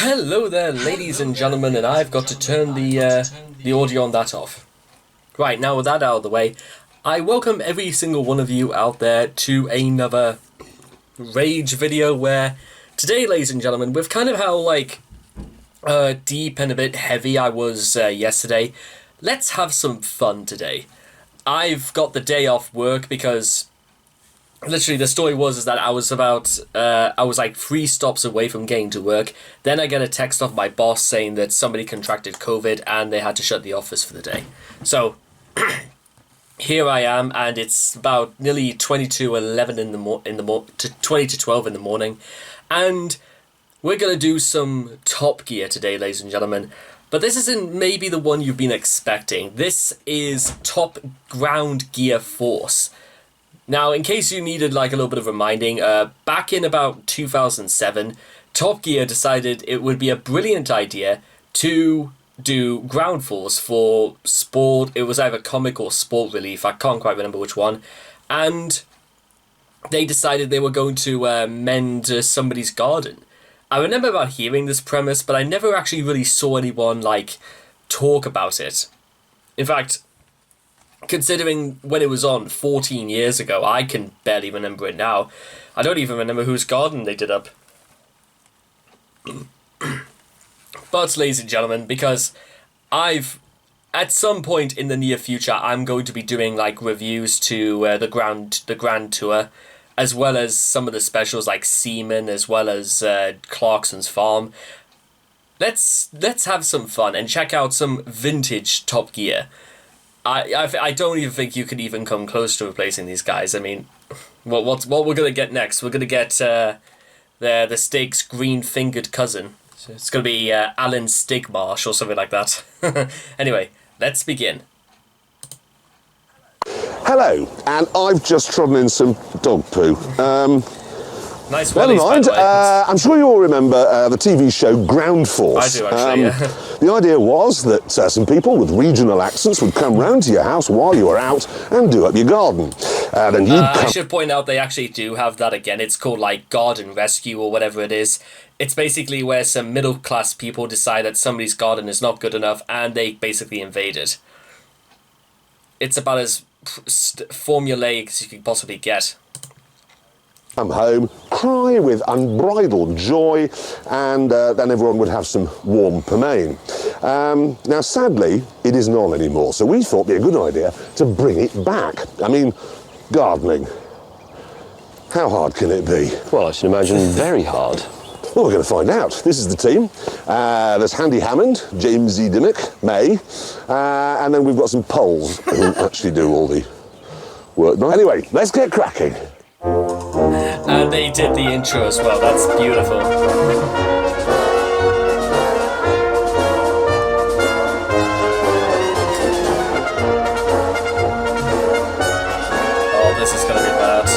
Hello there, ladies and gentlemen, and I've got to turn the audio on that off. Right, now with that out of the way, I welcome every single one of you out there to another Rage video where today, ladies and gentlemen, with kind of how, deep and a bit heavy I was yesterday, let's have some fun today. I've got the day off work because literally the story was that I was like 3 stops away from getting to work. Then I get a text off my boss saying that somebody contracted COVID and they had to shut the office for the day. So here I am, and it's about nearly 20 to 11 to 20 to 12 in the morning, and we're gonna do some Top Gear today, ladies and gentlemen. But this isn't maybe the one you've been expecting. This is Top Ground Gear Force. Now, in case you needed like a little bit of reminding, back in about 2007, Top Gear decided it would be a brilliant idea to do ground force for sport. It was either comic or sport relief. I can't quite remember which one. And they decided they were going to mend somebody's garden. I remember about hearing this premise, but I never actually really saw anyone like talk about it. In fact, considering when it was on 14 years ago, I can barely remember it now. I don't even remember whose garden they did up. But, ladies and gentlemen, because at some point in the near future, I'm going to be doing like reviews to the Grand Tour, as well as some of the specials like Seaman, as well as Clarkson's Farm. Let's have some fun and check out some vintage Top Gear. I don't even think you could even come close to replacing these guys. I mean, what we're gonna get next? We're gonna get the Stig's green-fingered cousin. It's gonna be Alan Stigmarsh or something like that. Anyway, let's begin. Hello, and I've just trodden in some dog poo. Nice Never wellies, by mind. the way. I'm sure you all remember the TV show Ground Force. I do, actually, yeah. The idea was that some people with regional accents would come round to your house while you were out and do up your garden. Then you'd I should point out they actually do have that again. It's called like Garden Rescue or whatever it is. It's basically where some middle-class people decide that somebody's garden is not good enough and they basically invade it. It's about as formulaic as you could possibly get. come home, cry with unbridled joy, and then everyone would have some warm pomain. Now, sadly, it isn't on anymore, so we thought it'd be a good idea to bring it back. I mean, gardening. How hard can it be? Well, I should imagine very hard. Well, we're going to find out. This is the team. There's Handy Hammond, James E. Dimmock, May, and then we've got some Poles who actually do all the work. Anyway, let's get cracking. And they did the intro as well. That's beautiful. Oh, this is going to be bad.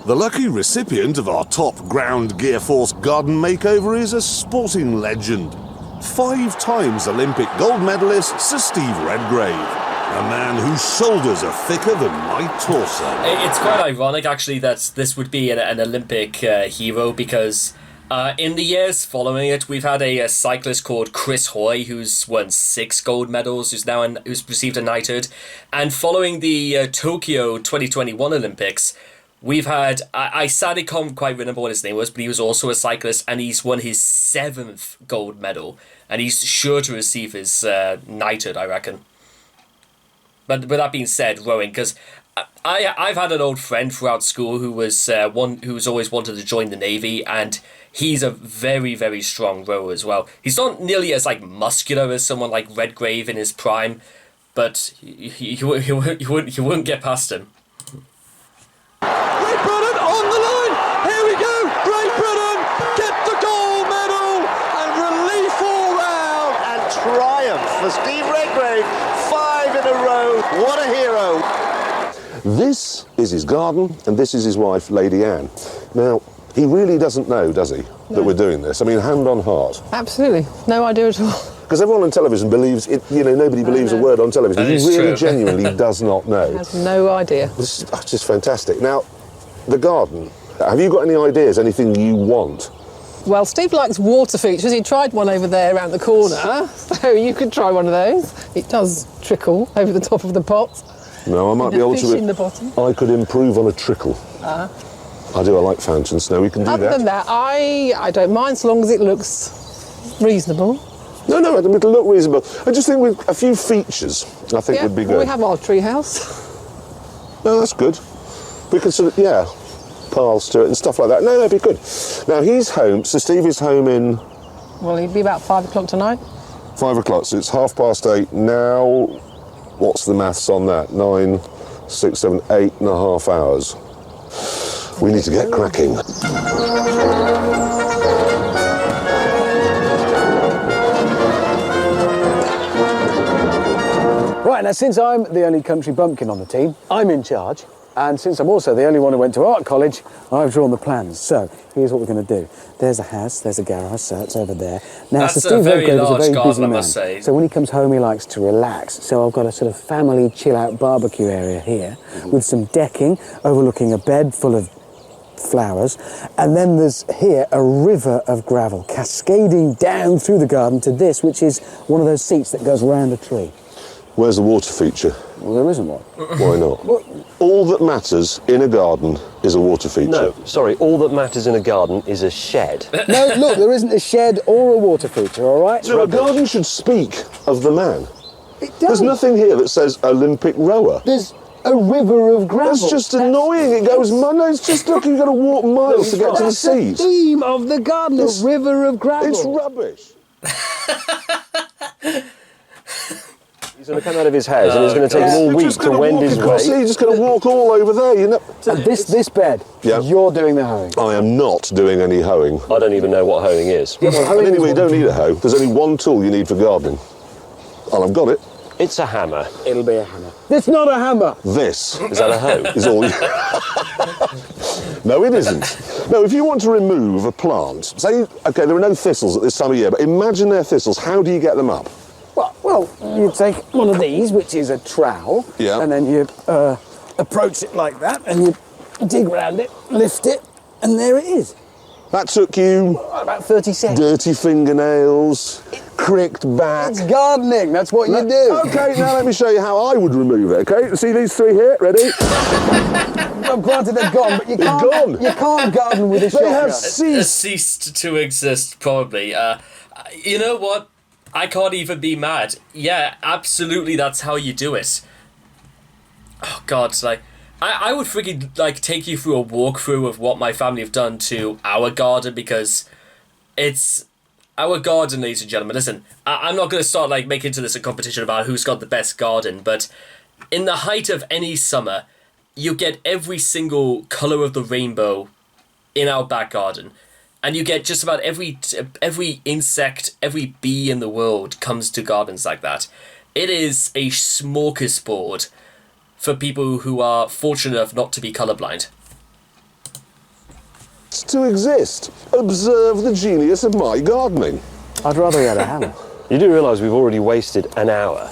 The lucky recipient of our top Ground Gear Force garden makeover is a sporting legend. 5 times Olympic gold medalist Sir Steve Redgrave, a man whose shoulders are thicker than my torso. It's quite ironic, actually, that this would be an Olympic hero, because in the years following it, we've had a cyclist called Chris Hoy, who's won 6 gold medals, who's received a knighthood, and following the Tokyo 2021 Olympics, we've had, I sadly can't quite remember what his name was, but he was also a cyclist, and he's won his 7th gold medal, and he's sure to receive his knighthood, I reckon. But with that being said, rowing, because I've had an old friend throughout school who was who's always wanted to join the Navy, and he's a very, very strong rower as well. He's not nearly as muscular as someone like Redgrave in his prime, but you wouldn't get past him. Great Britain on the line. Here we go. Great Britain get the gold medal and relief all round. And triumph for Steve Redgrave. 5 in a row. What a hero. This is his garden, and this is his wife, Lady Anne. Now, he really doesn't know, does he, that we're doing this? I mean, hand on heart. Absolutely. No idea at all. Because everyone on television believes it. You know, nobody believes a word on television. That He is really true. genuinely does not know. Has no idea. This is just fantastic. Now, the garden. Have you got any ideas? Anything you want? Well, Steve likes water features. He tried one over there around the corner, so you could try one of those. It does trickle over the top of the pot. No, I might And be a able fish to. in the bottom. I could improve on a trickle. I do. I like fountains. No, we can do Other that. than that, I don't mind so long as it looks reasonable. No, it'll look reasonable. I just think with a few features, I think would be good. Well, we have our tree house. No, that's good. We could sort of, paths to it and stuff like that. No, that'd be good. Now, he's home, so Steve is home in Well, he'd be about 5 o'clock tonight. 5 o'clock, so it's 8:30 now. What's the maths on that? 9, 6, 7, 8.5 hours. We need to get cracking. Right, now since I'm the only country bumpkin on the team, I'm in charge. And since I'm also the only one who went to art college, I've drawn the plans. So, here's what we're going to do. There's a house, there's a garage, so it's over there. Now, That's so a Steve very Redgrave is a large very garden, busy I man. must say. So when he comes home, he likes to relax. So I've got a sort of family chill-out barbecue area here with some decking overlooking a bed full of flowers. And then there's here a river of gravel cascading down through the garden to this, which is one of those seats that goes round a tree. Where's the water feature? Well, there isn't one. Why not? All that matters in a garden is a water feature. No, sorry, all that matters in a garden is a shed. No, look, there isn't a shed or a water feature, all right? So a garden should speak of the man. It does. There's nothing here that says Olympic rower. There's a river of gravel. That's just annoying. It goes, no, it's just, look, you've got to walk miles to get to the That's the seat. theme of the garden, a river of gravel. It's rubbish. He's going to come out of his house and it's going to take him all You're week just to gonna wend walk his across here, way. You're just going to walk all over there, you know. And this bed, Yeah. you're doing the hoeing. I am not doing any hoeing. I don't even know what hoeing is. Yeah, well, And hoeing anyway, you is don't need a hoe. There's only one tool you need for gardening. And I've got it. It's a hammer. It'll be a hammer. It's not a hammer. This Is that a hoe? is all you... No, it isn't. No, if you want to remove a plant, say, OK, there are no thistles at this time of year, but imagine they're thistles. How do you get them up? Well, you take one of these, which is a trowel, Yeah. and then you approach it like that, and you dig round it, lift it, and there it is. That took you About 30 seconds. dirty fingernails, cricked back. It's gardening, that's what you do. OK, now let me show you how I would remove it, OK? See these three here? Ready? Well, granted, they're gone, but you can't, gone. You can't garden with a They have shotgun. Ceased to exist, probably. You know what? I can't even be mad. Yeah, absolutely, that's how you do it. Oh, God, like... I would freaking, like, take you through a walkthrough of what my family have done to our garden, because it's... Our garden, ladies and gentlemen, listen, I'm not going to start, like, making into this a competition about who's got the best garden, but in the height of any summer, you get every single colour of the rainbow in our back garden. And you get just about every insect, every bee in the world comes to gardens like that. It is a smorgasbord for people who are fortunate enough not to be colourblind. To exist. Observe the genius of my gardening. I'd rather he had a hammer. You do realise we've already wasted an hour.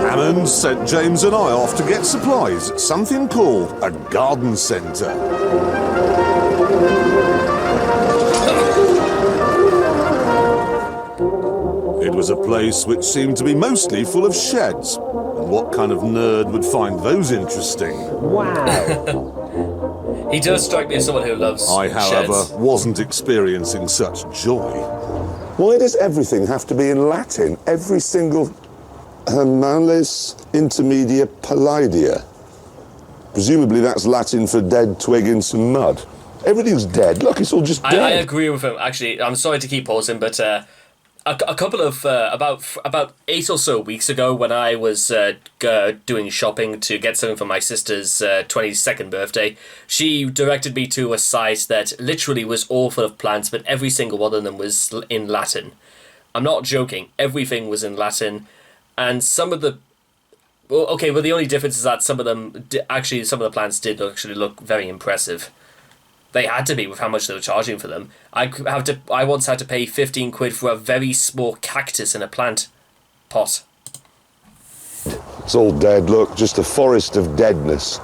Hammond sent James and I off to get supplies at something called a garden centre. It was a place which seemed to be mostly full of sheds. And what kind of nerd would find those interesting? He does strike me as someone who loves I, however, sheds. wasn't experiencing such joy. Why does everything have to be in Latin? Every single Hermalis intermedia palladia. Presumably that's Latin for dead twig in some mud. Everything's dead. Look, it's all just dead. I agree with him, actually. I'm sorry to keep pausing, but a couple of about 8 or so weeks ago, when I was doing shopping to get something for my sister's 22nd birthday, she directed me to a site that literally was all full of plants, but every single one of them was in Latin. I'm not joking. Everything was in Latin, and some of the the only difference is that some of the plants did actually look very impressive. They had to be with how much they were charging for them. I once had to pay 15 quid for a very small cactus in a plant pot. It's all dead, look, just a forest of deadness.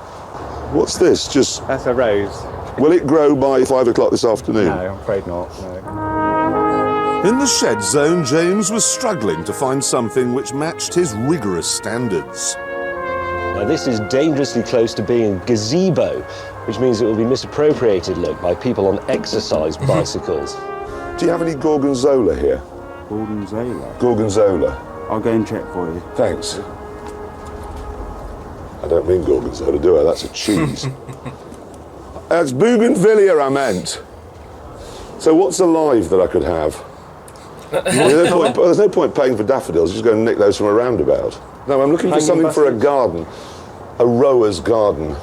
What's this? Just... That's a rose. Will it grow by 5 o'clock this afternoon? No, I'm afraid not, no. In the shed zone, James was struggling to find something which matched his rigorous standards. Now this is dangerously close to being a gazebo, which means it will be misappropriated, look, by people on exercise bicycles. Do you have any gorgonzola here? Gorgonzola? Gorgonzola. I'll go and check for you. Thanks. I don't mean gorgonzola, do I? That's a cheese. It's bougainvillea I meant. So what's alive that I could have? There's no point paying for daffodils, just go and nick those from a roundabout. No, I'm looking for something for a garden. A rower's garden.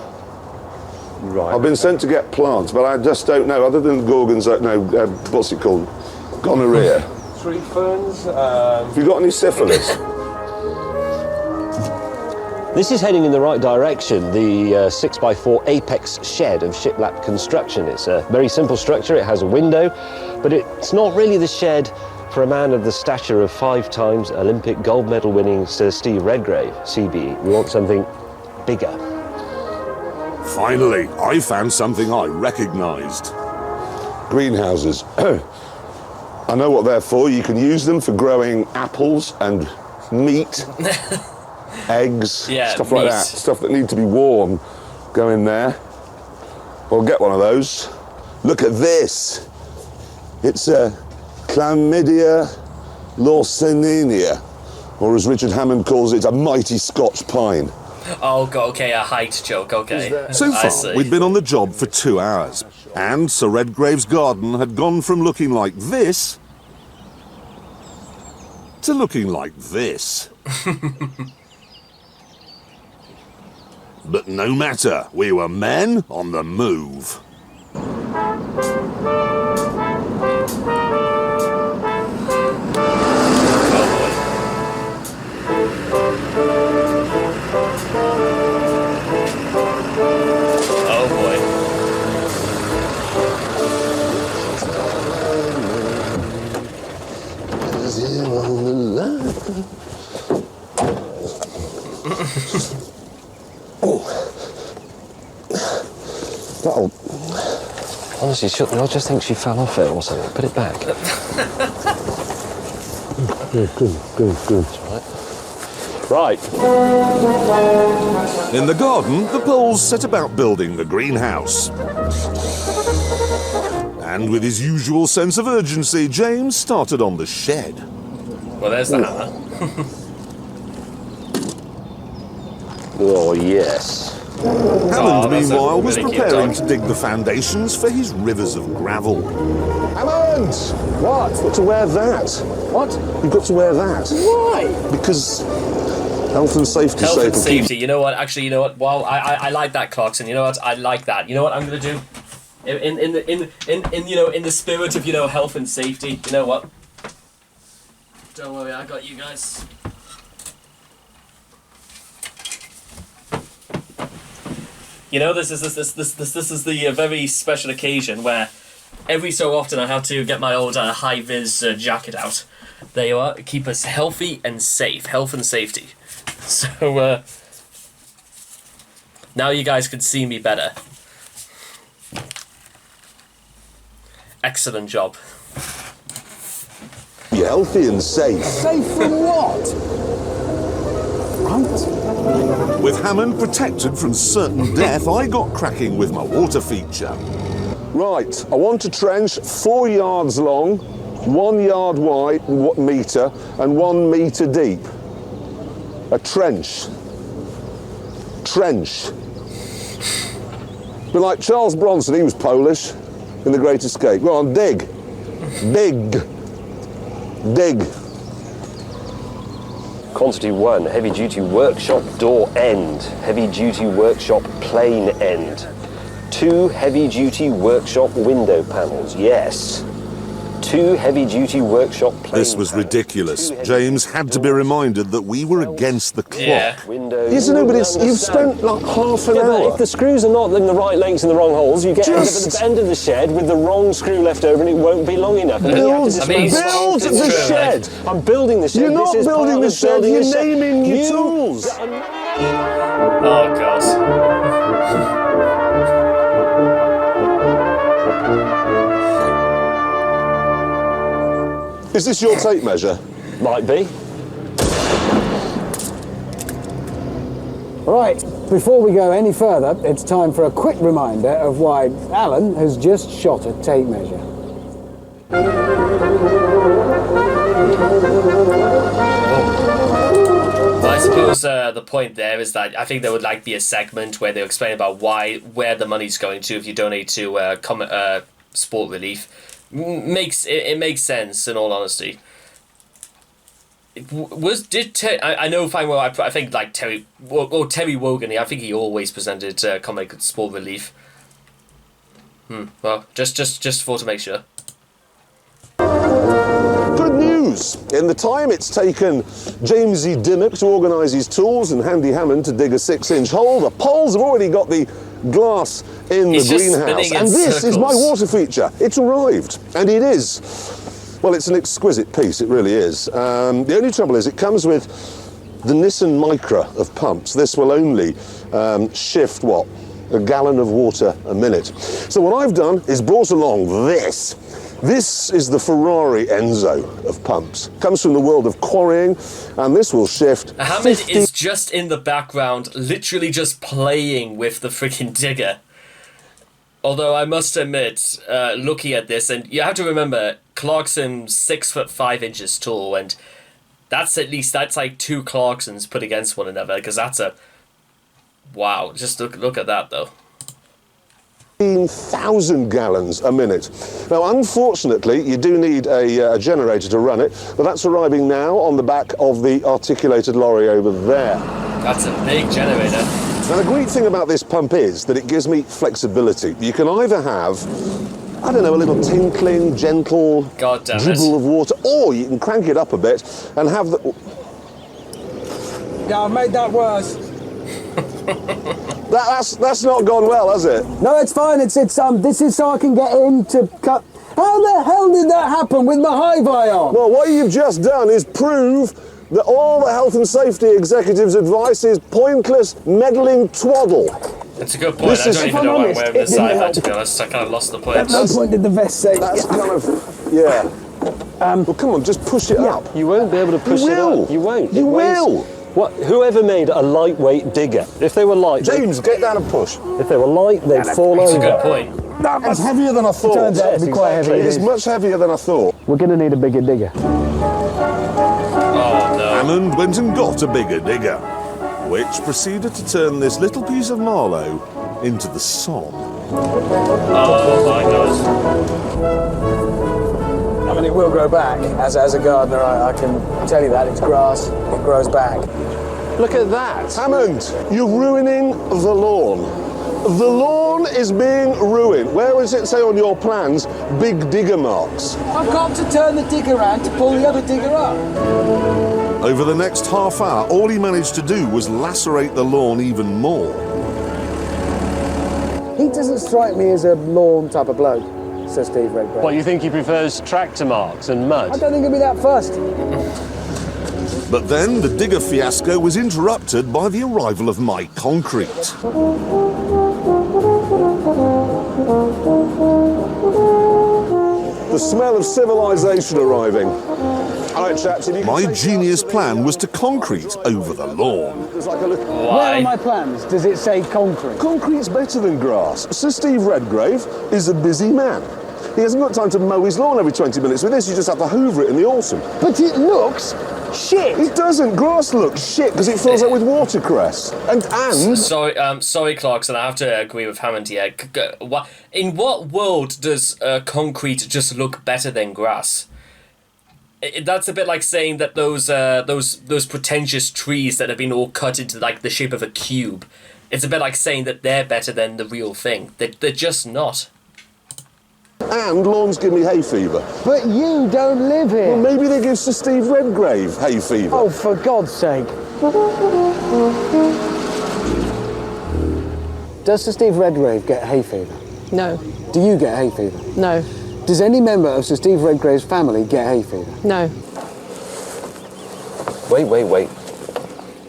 Right. I've been sent to get plants, but I just don't know, other than gorgonzola, what's it called? Gonorrhea. Tree ferns? Have you got any syphilis? This is heading in the right direction, the 6x4 apex shed of Shiplap Construction. It's a very simple structure, it has a window, but it's not really the shed for a man of the stature of 5 times Olympic gold medal winning Sir Steve Redgrave, CBE. We want something bigger. Finally, I found something I recognised. Greenhouses. I know what they're for. You can use them for growing apples and meat. Eggs, stuff like that, stuff that need to be warm, go in there. Or get one of those. Look at this. It's a Chlamydia lawsoniana, or as Richard Hammond calls it, it's a mighty Scotch pine. Oh, okay, a height joke, okay. So far, we'd been on the job for 2 hours, and Sir Redgrave's garden had gone from looking like this to looking like this. But no matter, we were men on the move. Oh boy. That'll... Honestly, I just think she fell off it or something. Put it back. Good. Right. In the garden, the Poles set about building the greenhouse. And with his usual sense of urgency, James started on the shed. Well, there's the hammer. Oh, yes. Hammond, meanwhile, was really cute preparing dog. to dig the foundations for his rivers of gravel. Hammond! What? You've got to wear that. What? You've got to wear that. Why? Because health and safety. Health and safety. You know what? Actually, you know what? Well, I like that, Clarkson. You know what? I like that. You know what I'm gonna do? In the spirit of health and safety. You know what? Don't worry, I got you guys. You know, this is the very special occasion where every so often I have to get my old high vis jacket out. There you are. Keep us healthy and safe. Health and safety. So now you guys can see me better. Excellent job. Be healthy and safe. Safe from what? Right. With Hammond protected from certain death, I got cracking with my water feature. Right, I want a trench 4 yards long, 1 yard wide, metre, and 1 metre deep. A trench. Trench. But like Charles Bronson, he was Polish in The Great Escape. Go on, dig. Dig. Dig. Quantity 1, heavy-duty workshop door end. Heavy-duty workshop plane end. 2 heavy-duty workshop window panels, yes. two heavy-duty workshop planes. This was ridiculous. James had to be reminded that we were against the clock. Yeah. Windows. Isn't it? But you've spent like half an Yeah, but hour. if the screws are not in the right lengths and the wrong holes, you get end up at the end of the shed with the wrong screw left over and it won't be long enough. And then you have to Build dismantle the true, shed. I'm building the shed. You're not This is building part the of shed, building you're the shed. naming your tools. Oh god. Is this your tape measure? Might be. Right, before we go any further, it's time for a quick reminder of why Alan has just shot a tape measure. I suppose the point there is that I think there would like be a segment where they explain about where the money's going to if you donate to sport relief. It makes sense in all honesty. I know fine well I think like Terry Wogan, I think he always presented comic sport relief. Well, just for to make sure. Good news! In the time it's taken Jamesy Dimmock to organise his tools and Handy Hammond to dig a 6-inch hole, the poles have already got the glass in He's the just greenhouse. spinning in And this is my circles. water feature. It's arrived. And it is. Well, it's an exquisite piece, it really is. The only trouble is it comes with the Nissan Micra of pumps. This will only shift, what, a gallon of water a minute. So what I've done is brought along this. This is the Ferrari Enzo of pumps. Comes from the world of quarrying, and this will shift Hammond 50 is just in the background, literally just playing with the freaking digger. Although I must admit, looking at this, and you have to remember, Clarkson's 6'5" tall, and that's like two Clarksons put against one another, because that's a wow. Just look at that though. 15,000 gallons a minute. Now, unfortunately, you do need a generator to run it, but that's arriving now on the back of the articulated lorry over there. That's a big generator. Now, the great thing about this pump is that it gives me flexibility. You can either have, I don't know, a little tinkling, gentle God damn it. dribble of water, or you can crank it up a bit and have the... Yeah, I've made that worse. That's not gone well, has it? No, it's fine. This is so I can get in to cut. How the hell did that happen with my hi-fi on? Well, what you've just done is prove that all the health and safety executives' advice is pointless, meddling twaddle. That's a good point. This I is- don't if even I'm know why I'm honest, wearing it this didn't iPad, help. to be honest. I kind of lost the At point. no point did the vest say. That's kind of, yeah. Well, come on, just push it up. You won't be able to push it will. up. You won't. You It weighs- will. What? Whoever made a lightweight digger? If they were light, James, get down and push. if they were light, they'd fall That's a over. good point. It's heavier than I thought. Turns out to be quite heavy. It is much heavier than I thought. We're going to need a bigger digger. Oh no. Hammond went and got a bigger digger, which proceeded to turn this little piece of Marlow into the Somme. Oh my god. I mean, it will grow back. As a gardener, I can tell you that. It's grass. It grows back. Look at that. Hammond, you're ruining the lawn. The lawn is being ruined. Where does it say on your plans, big digger marks? I've got to turn the digger around to pull the other digger up. Over the next half hour, all he managed to do was lacerate the lawn even more. He doesn't strike me as a lawn type of bloke, Sir Steve Redgrave. What, you think he prefers tractor marks and I mud? don't think he'll be that fussed. But then the digger fiasco was interrupted by the arrival of my concrete. The smell of civilization arriving. All right, chaps, if you can My take genius out- plan was to concrete over the lawn. There's like a little... Where Why? are my plans? Does it say concrete? Concrete's better than grass. Sir Steve Redgrave is a busy man. He hasn't got time to mow his lawn every 20 minutes. With this, you just have to hoover it in the autumn. But it looks shit. It doesn't. Grass looks shit because it fills up with watercress. And Sorry, Clarkson. I have to agree with Hammond here. In what world does concrete just look better than grass? That's a bit like saying that those pretentious trees that have been all cut into like the shape of a cube. It's a bit like saying that they're better than the real thing. They're just not. And lawns give me hay fever. But you don't live here. Well, maybe they give Sir Steve Redgrave hay fever. Oh, for God's sake. Does Sir Steve Redgrave get hay fever? No, Do you get hay fever? no, Does any member of Sir Steve Redgrave's family get hay fever? no. Wait.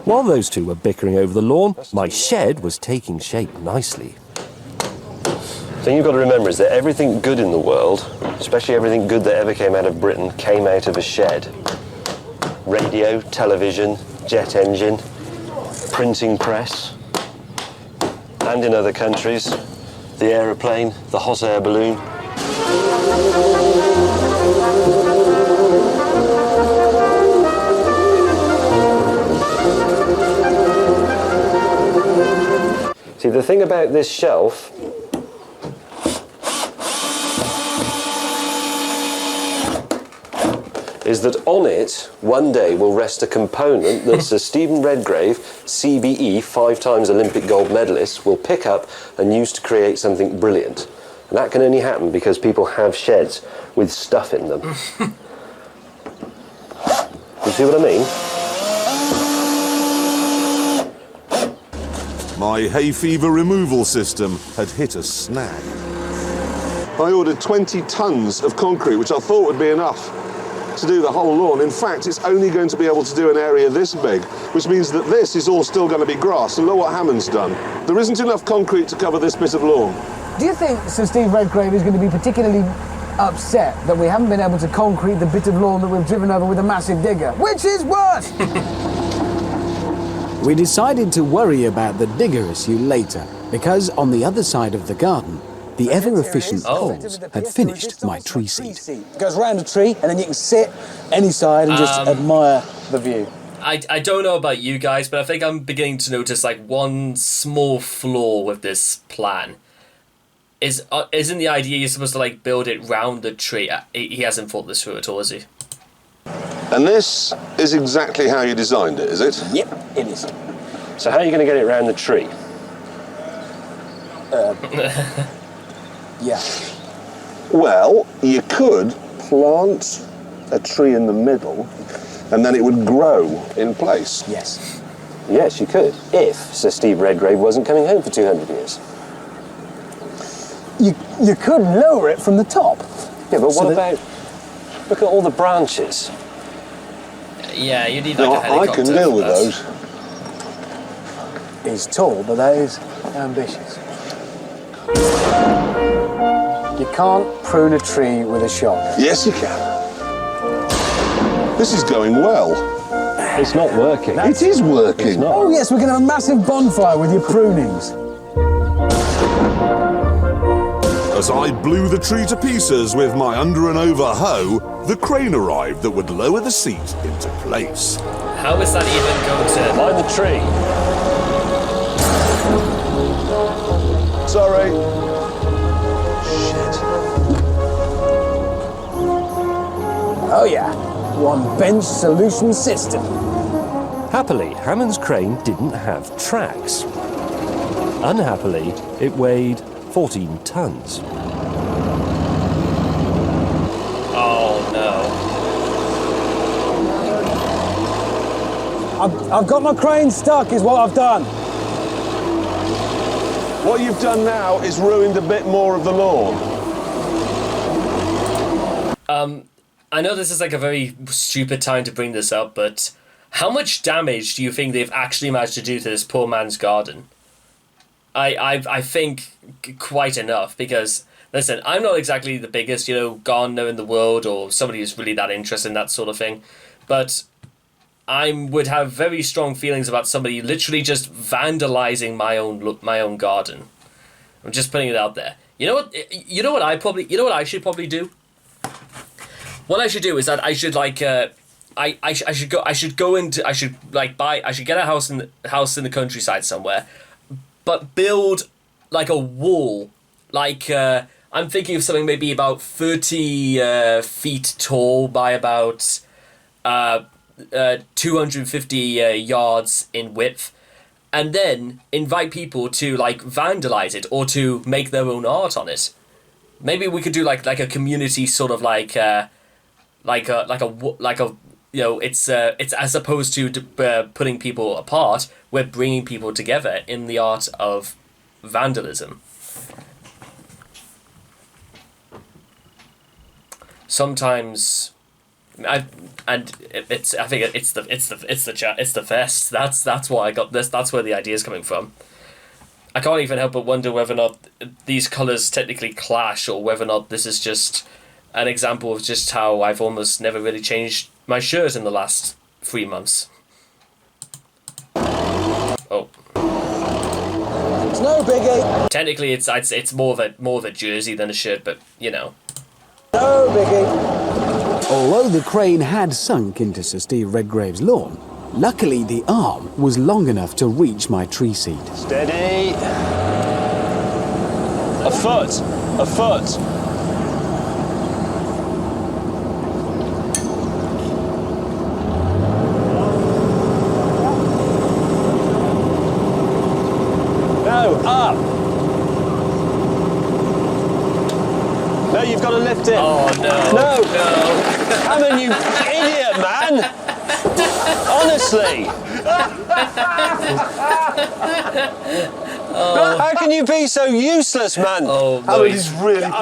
While those two were bickering over the lawn, my shed was taking shape nicely. The thing you've got to remember is that everything good in the world, especially everything good that ever came out of Britain, came out of a shed. Radio, television, jet engine, printing press, and in other countries, the aeroplane, the hot air balloon. See, the thing about this shelf is that on it, one day, will rest a component that Sir Stephen Redgrave, CBE, 5 times Olympic gold medalist, will pick up and use to create something brilliant. And that can only happen because people have sheds with stuff in them. You see what I mean? My hay fever removal system had hit a snag. I ordered 20 tons of concrete, which I thought would be enough to do the whole lawn. In fact, it's only going to be able to do an area this big, which means that this is all still going to be grass. And look what Hammond's done. There isn't enough concrete to cover this bit of lawn. Do you think Sir Steve Redgrave is going to be particularly upset that we haven't been able to concrete the bit of lawn that we've driven over with a massive digger? Which is worse? We decided to worry about the digger issue later, because on the other side of the garden, the ever-efficient poles had finished my tree seat. It goes round a tree, and then you can sit any side and just admire the view. I don't know about you guys, but I think I'm beginning to notice like one small flaw with this plan. Isn't the idea you're supposed to like build it round the tree? He hasn't thought this through at all, has he? And this is exactly how you designed it, is it? Yep, it is. So how are you going to get it around the tree? Yeah. Well, you could plant a tree in the middle and then it would grow in place. Yes. Yes, you could, if Sir Steve Redgrave wasn't coming home for 200 years. You could lower it from the top. Yeah, but what about... Look at all the branches. Yeah, you need like No, a helicopter. I can deal with for those. He's tall, but that is ambitious. You can't prune a tree with a shock. Yes, you can. This is going well. It's not working. It is working. It's not. Oh yes, we're going to have a massive bonfire with your prunings. As I blew the tree to pieces with my under and over hoe, the crane arrived that would lower the seat into place. How is that even going to... Mind the tree. Sorry. Shit. Oh yeah, one bench solution system. Happily, Hammond's crane didn't have tracks. Unhappily, it weighed 14 tons. Oh no. I've got my crane stuck is what I've done. What you've done now is ruined a bit more of the lawn. I know this is like a very stupid time to bring this up, but how much damage do you think they've actually managed to do to this poor man's garden? I think quite enough, because listen, I'm not exactly the biggest, gardener in the world or somebody who's really that interested in that sort of thing, but I would have very strong feelings about somebody literally just vandalizing my own garden. I'm just putting it out there. You know what I should probably do? What I should do is that I should get a house in the countryside somewhere, but build like a wall. I'm thinking of something maybe about 30 feet tall by about 250 yards in width, and then invite people to like vandalize it or to make their own art on it. Maybe we could do like a community sort of like a you know, it's as opposed to putting people apart, we're bringing people together in the art of vandalism. Sometimes, I think it's the best. That's why I got this. That's where the idea is coming from. I can't even help but wonder whether or not these colours technically clash, or whether or not this is just an example of just how I've almost never really changed my shirt in the last 3 months. Oh. It's no biggie. Technically, it's more of a jersey than a shirt, but you know. No biggie. Although the crane had sunk into Sir Steve Redgrave's lawn, luckily the arm was long enough to reach my tree seat. Steady. A foot. A foot. No, up. No, you've got to lift it. Oh no! No. Come on, you idiot, man. Honestly. How can you be so useless, man? Oh no!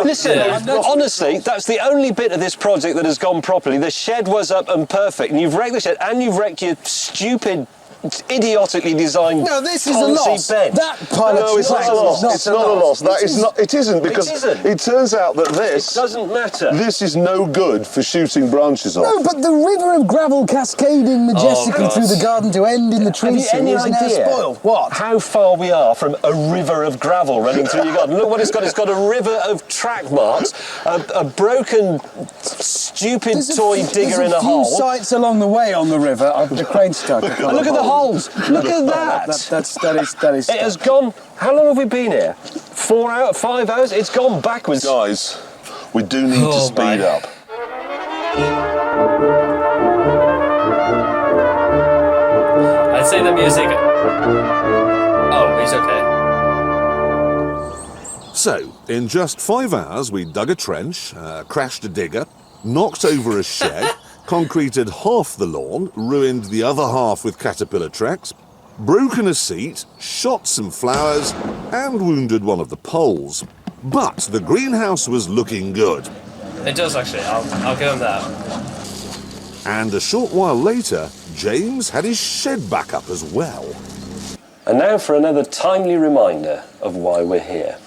Listen, honestly, that's the only bit of this project that has gone properly. The shed was up and perfect, and you've wrecked the shed, and you've wrecked your stupid, idiotically designed. No, this is a policy loss. bench. That pilot No, it's not a loss. It's not a loss. That is not. It isn't, because it turns out that this It doesn't matter. This is no good for shooting branches off. No, but the river of gravel cascading majestically God. through the garden to end in the tree Have you seat any is now idea spoiled. What? how far we are from a river of gravel running through your garden? Look what it's got. It's got a river of track marks, a broken, stupid toy digger in a hole. There's a few sites along the way on the river of the crane stuck. And look at the holes. Look at that. That is. It has gone. How long have we been here? 4 hours, 5 hours? It's gone backwards. Guys, we do need to Oh, speed my. up. I'd say the music. Oh, he's okay. So, in just 5 hours, we dug a trench, crashed a digger, knocked over a shed, concreted half the lawn, ruined the other half with caterpillar tracks, broken a seat, shot some flowers, and wounded one of the poles. But the greenhouse was looking good. It does actually. I'll give him that. And a short while later, James had his shed back up as well. And now for another timely reminder of why we're here.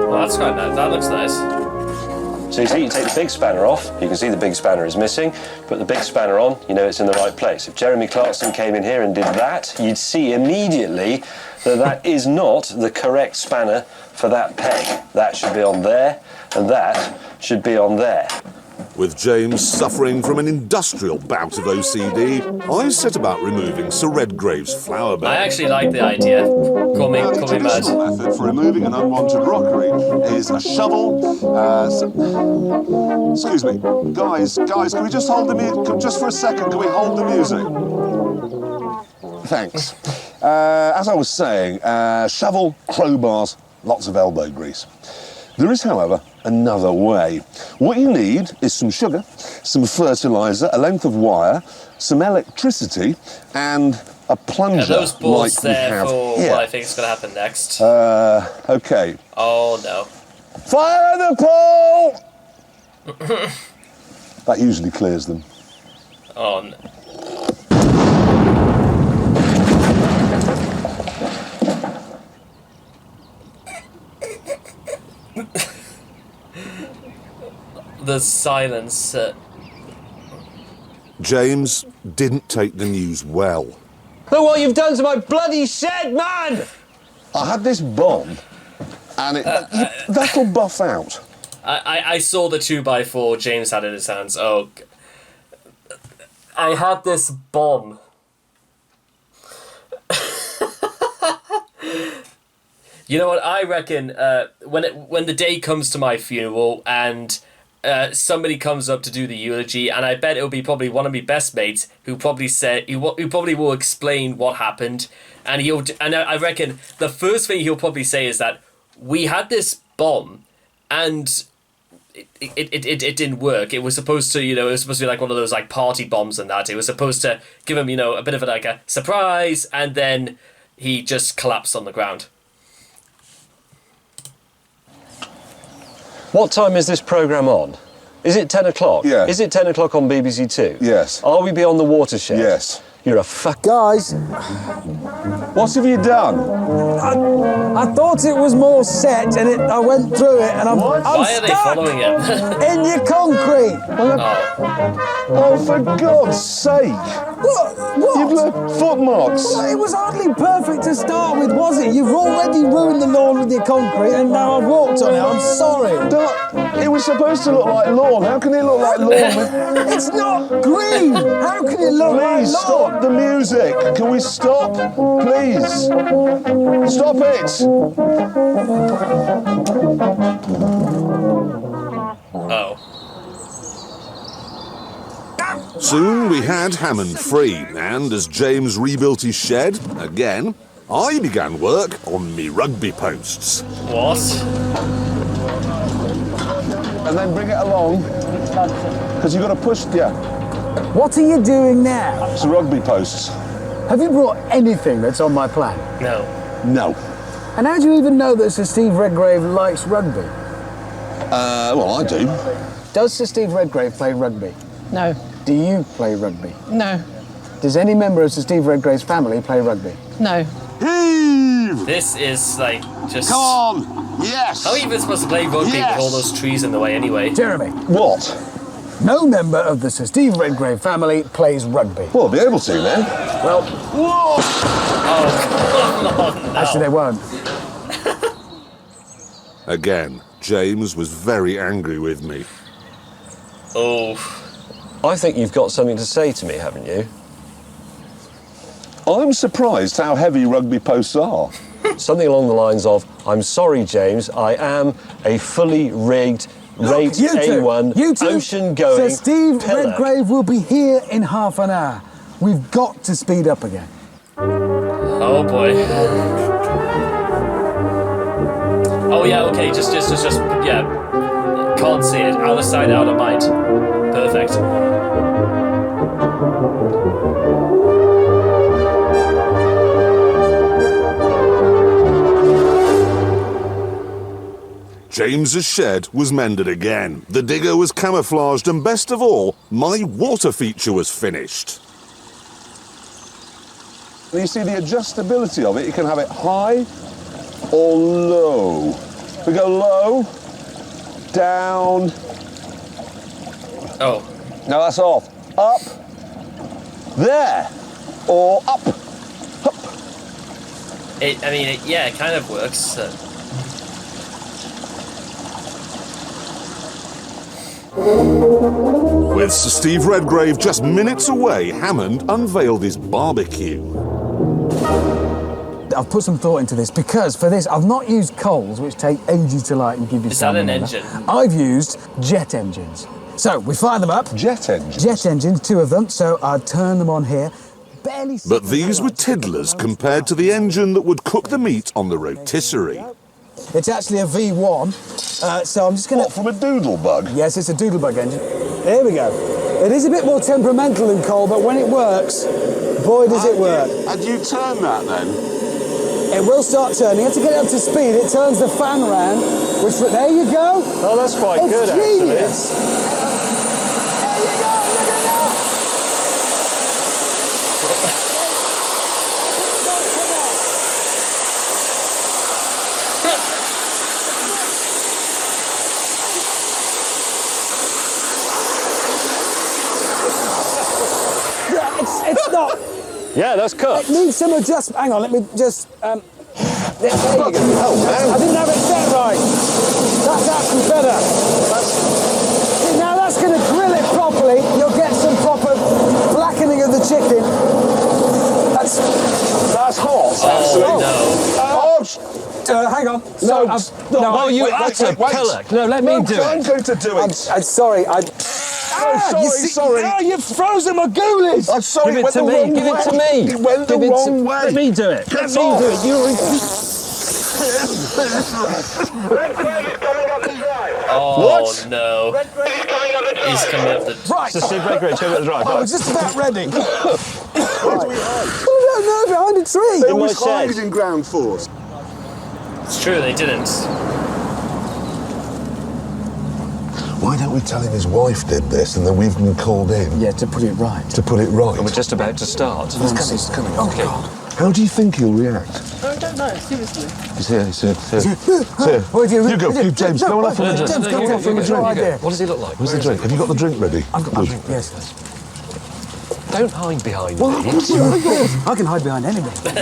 Well, that's quite nice. That looks nice. So you see, you take the big spanner off, you can see the big spanner is missing, put the big spanner on, you know it's in the right place. If Jeremy Clarkson came in here and did that, you'd see immediately that that is not the correct spanner for that peg. That should be on there, and that should be on there. With James suffering from an industrial bout of OCD, I set about removing Sir Redgrave's flower bed. I actually like the idea. Call me mad. traditional method for removing an unwanted rockery is a shovel. Excuse me, guys, can we just hold the music? Just for a second, can we hold the music? Thanks. As I was saying, shovel, crowbars, lots of elbow grease. There is, however, another way. What you need is some sugar, some fertiliser, a length of wire, some electricity, and a plunger Are those balls like we there have for here. what I think is going to happen next? Okay. Oh no. Fire the pole! That usually clears them. Oh no. The silence. James didn't take the news well. Look what you've done to my bloody shed, man! I had this bomb, and that'll buff out. I saw the 2x4 James had in his hands. Oh. I had this bomb. You know what? I reckon when the day comes to my funeral and somebody comes up to do the eulogy, and I bet it'll be probably one of my best mates who probably will explain what happened, and I reckon the first thing he'll probably say is that we had this bomb, and it didn't work. It was supposed to, it was supposed to be like one of those like party bombs and that. It was supposed to give him, a bit of a surprise, and then he just collapsed on the ground. What time is this programme on? Is it 10 o'clock? Yeah. Is it 10 o'clock on BBC Two? Yes. Are we beyond the watershed? Yes. You're a fuck... Guys, What have you done? I thought it was more set, and I went through it, and I'm Why are they stuck following it? in your concrete. Oh, for God's sake! What? You've left footmarks. Well, it was hardly perfect to start with, was it? You've already ruined the lawn with your concrete, and now I've walked on it. I'm sorry. It was supposed to look like lawn. How can it look like lawn with... It's not green. How can it look like Please lawn? stop the music. Can we stop? Please. Stop it. Oh. Soon we had Hammond free, and as James rebuilt his shed, again, I began work on me rugby posts. What? And then bring it along, because you've got to push, What are you doing now? it's rugby posts. Have you brought anything that's on my plan? No. No. And how do you even know that Sir Steve Redgrave likes rugby? Well, I do. Does Sir Steve Redgrave play rugby? No. Do you play rugby? No. Does any member of Sir Steve Redgrave's family play rugby? No. Heave! This is like just. Come on! Yes! How are you even supposed to play rugby Yes! with all those trees in the way anyway? Jeremy, What? no member of the Sir Steve Redgrave family plays rugby. Well, I'll be able to then. Well, Oh, come on, no. actually they won't. Again, James was very angry with me. Oh. I think you've got something to say to me, haven't you? I'm surprised how heavy rugby posts are. Something along the lines of, I'm sorry, James, I am a fully rigged, rate You two, A1, you two, ocean-going Sir Steve pillar. Redgrave will be here in half an hour. We've got to speed up again. Oh boy. Oh yeah, okay, just, yeah. Can't see it. Out of sight, out of mind. Perfect. James's shed was mended again. The digger was camouflaged, and best of all, my water feature was finished. You see the adjustability of it. You can have it high or low. We go low, down. Oh. No, that's off. Up, there, or up. It kind of works. With Sir Steve Redgrave just minutes away, Hammond unveiled his barbecue. I've put some thought into this because for this I've not used coals, which take ages to light and give you. Is that an salmonella. engine? I've used jet engines. So we fire them up. Jet engines? Jet engines, 2 of them. So I'd turn them on here. Barely. But these were tiddlers compared to the engine that would cook the meat on the rotisserie. It's actually a V1. So I'm just going to. What, from a doodlebug? Yes, it's a doodlebug engine. Here we go. It is a bit more temperamental than coal, but when it works, boy does it work. And you turn that then? It will start turning. You have to get it up to speed. It turns the fan around, which, there you go. Oh, that's quite It's good, genius. actually. There you go, look at that. Yeah, it's not. Yeah, that's cooked. It needs some adjustment. Hang on, let me just. There you go. I didn't have it set right. That's actually better. See, now that's going to grill it properly. You'll get some proper blackening of the chicken. That's That's hot. Oh, no. Hang on. No, no, Oh, you wait, utter wait. pillock. No, let me do I'm it. going to do it. I'm sorry. Sorry. Ah, you've frozen my goalies. I'm sorry. Give it went to the me. wrong Give it to way. me. It went the Give it to- wrong way. Let me do it. Let me do it. Oh no. He's coming up the. Right. So Steve Redgrave came up the drive. I was just about ready. No, behind a tree. They In my always hide shed. in ground force. It's true, they didn't. Why don't we tell him his wife did this and then we've been called in Yeah, to put it right. to put it right? We're just about to start. He's coming. Oh, God. How do you think he'll react? I don't know, seriously. He's here. You go, James, go on off for the drink. James, go on for the drink. Idea. What does he look like? Where's the drink? Have you got the drink ready? I've got my drink, yes. Don't hide behind Well, me. of course I can hide behind anything.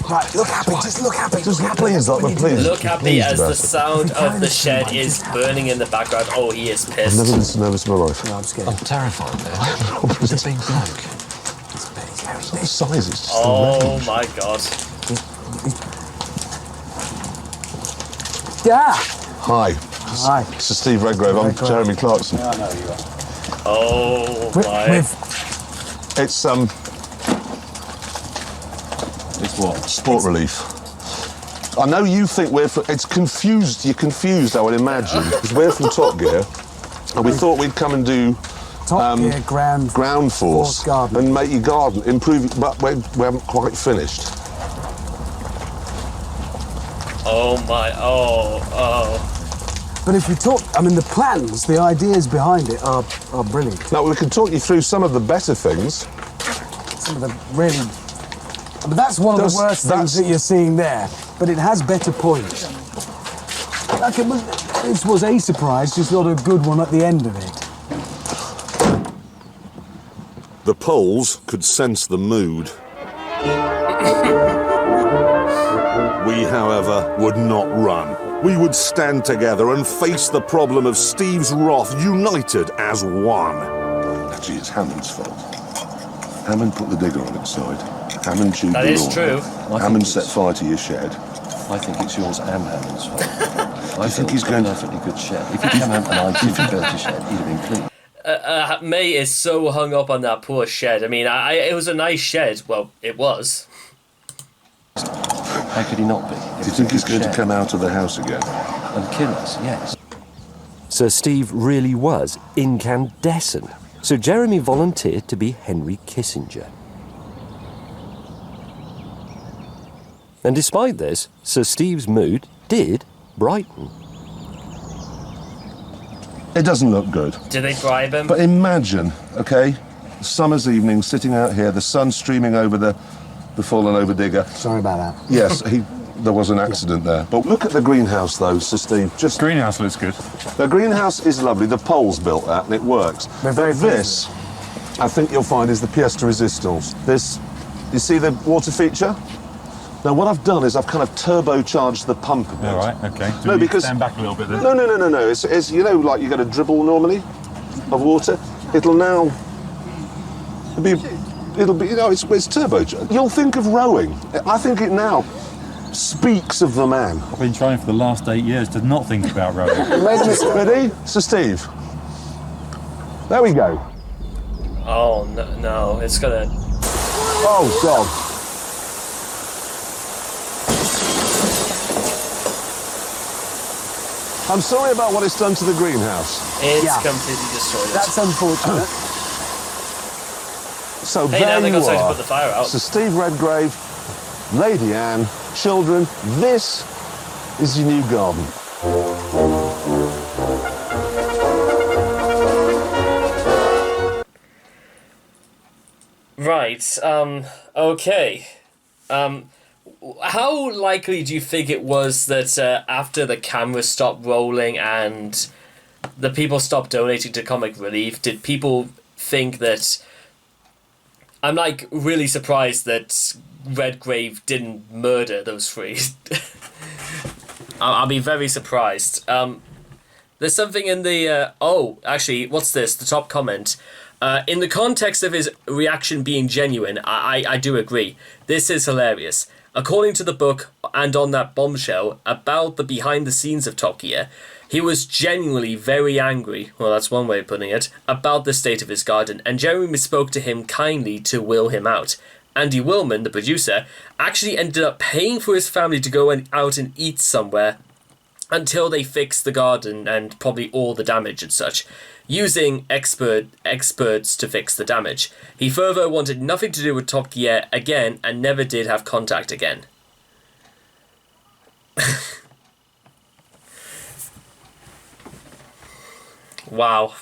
Right, look happy, just look happy. Just please, please. Look happy Please, as the Sebastian. sound of the shed is burning in the background. Oh, he is I've pissed. never been so nervous in my life. No, I'm scared. I'm terrified now. Is it being blank? It's not the size, it's just Oh the range. my god. Yeah. Hi. Hi. This is Steve Redgrave. I'm Redgrave. Jeremy Clarkson. I know you are. Oh my. It's It's what? sport relief. I know you think we're from, it's confused, you're confused I would imagine, because we're from Top Gear and we thought we'd come and do Top Gear ground force garden. and make your garden, improve it, but we haven't quite finished. Oh my. Oh. But if we talk, I mean, the plans, the ideas behind it are brilliant. Now we can talk you through some of the better things. Some of the really... But that's one of the worst things that you're seeing there. But it has better points. Like this was a surprise, just not a good one at the end of it. The Poles could sense the mood. We, however, would not run. We would stand together and face the problem of Steve's wrath, united as one. Actually, it's Hammond's fault. Hammond put the digger on its side. Hammond chewed That the is lawn. true. Hammond set fire to your shed. I think it's yours and Hammond's fault. I think he's going to- perfectly good shed. If he'd come out and I didn't build a shed, he'd have been clean. May is so hung up on that poor shed. I mean, it was a nice shed. Well, it was. How could he not be? Do you think he's going to come out of the house again? And kill us, yes. Sir Steve really was incandescent. So Jeremy volunteered to be Henry Kissinger. And despite this, Sir Steve's mood did brighten. It doesn't look good. Did they bribe him? But imagine, okay, summer's evening, sitting out here, the sun streaming over the fallen over digger. Sorry about that. Yes, there was an accident there. But look at the greenhouse, though, Sir Steve. Just Greenhouse looks good. the greenhouse is lovely. The Poles built that, and it works. They're very This, I think you'll find, is the pièce de résistance. This, you see the water feature? Now, what I've done is I've kind of turbocharged the pump a bit. All right, okay. Do No, we because stand back a little bit then? No. It's you know, like you get a dribble normally of water. It'll now be, you know, it's turbo. You'll think of rowing. I think it now speaks of the man. I've been trying for the last 8 years to not think about rowing. Ready? So, Steve. There we go. Oh no, it's gonna. Oh God. I'm sorry about what it's done to the greenhouse. It's Yeah. completely destroyed it. That's unfortunate. So Hey, there now they you got time to are. put the fire out. So Steve Redgrave, Lady Anne, children, this is your new garden. Right. Okay. How likely do you think it was that after the cameras stopped rolling and the people stopped donating to Comic Relief, did people think that... I'm like really surprised that Redgrave didn't murder those three. I'll be very surprised. There's something in the... oh, actually, what's this? The top comment. In the context of his reaction being genuine, I do agree. This is hilarious. according to the book and on that bombshell about the behind the scenes of Top Gear, he was genuinely very angry, well that's one way of putting it, about the state of his garden, and Jeremy spoke to him kindly to will him out. Andy Willman, the producer, actually ended up paying for his family to go out and eat somewhere until they fixed the garden and probably all the damage and such, using experts to fix the damage. He further wanted nothing to do with Top Gear again and never did have contact again. Wow.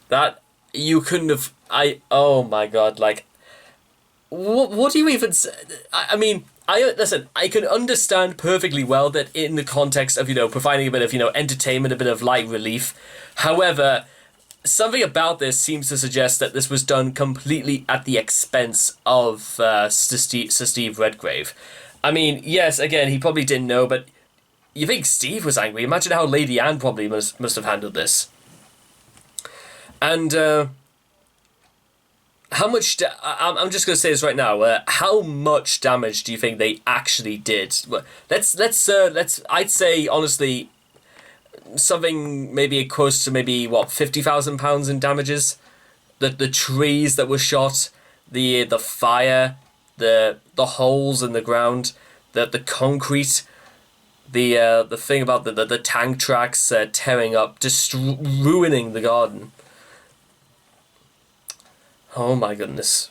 That, you couldn't have, oh my god, like, what do you even say? I mean, listen, I can understand perfectly well that in the context of, providing a bit of, entertainment, a bit of light relief. However, something about this seems to suggest that this was done completely at the expense of Sir Steve Redgrave. I mean, yes, again, he probably didn't know, but you think Steve was angry. Imagine how Lady Anne probably must have handled this. And, how much, I'm just going to say this right now, how much damage do you think they actually did? Let's I'd say, honestly, something maybe close to maybe, £50,000 in damages? The trees that were shot, the fire, the holes in the ground, the concrete, the thing about the tank tracks tearing up, just ruining the garden. Oh my goodness.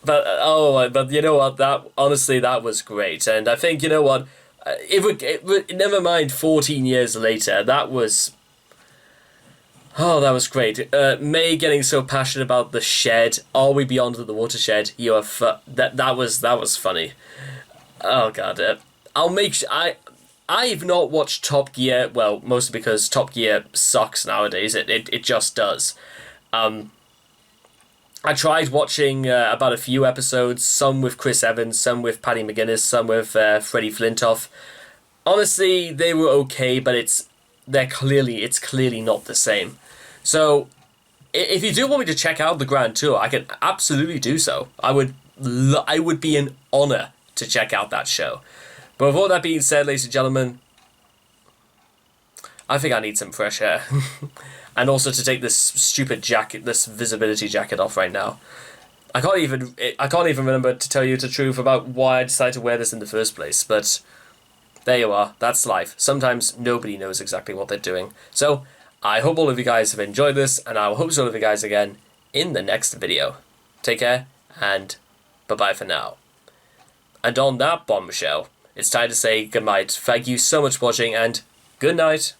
But you know what, that was great. And I think, you know what, never mind 14 years later, that was great. May getting so passionate about the shed. Are we beyond the watershed? You are that was funny. Oh god. I've not watched Top Gear, well, mostly because Top Gear sucks nowadays. It just does. I tried watching about a few episodes, some with Chris Evans, some with Paddy McGuinness, some with Freddie Flintoff. Honestly, they were okay, but it's clearly not the same. So, if you do want me to check out the Grand Tour, I can absolutely do so. I would be an honor to check out that show. But with all that being said, ladies and gentlemen, I think I need some fresh air. And also to take this stupid jacket, this visibility jacket off right now. I can't even remember, to tell you the truth, about why I decided to wear this in the first place. But there you are. That's life. Sometimes nobody knows exactly what they're doing. So I hope all of you guys have enjoyed this, and I will hope to see all of you guys again in the next video. Take care, and bye-bye for now. And on that bombshell, it's time to say goodnight. Thank you so much for watching, and good night.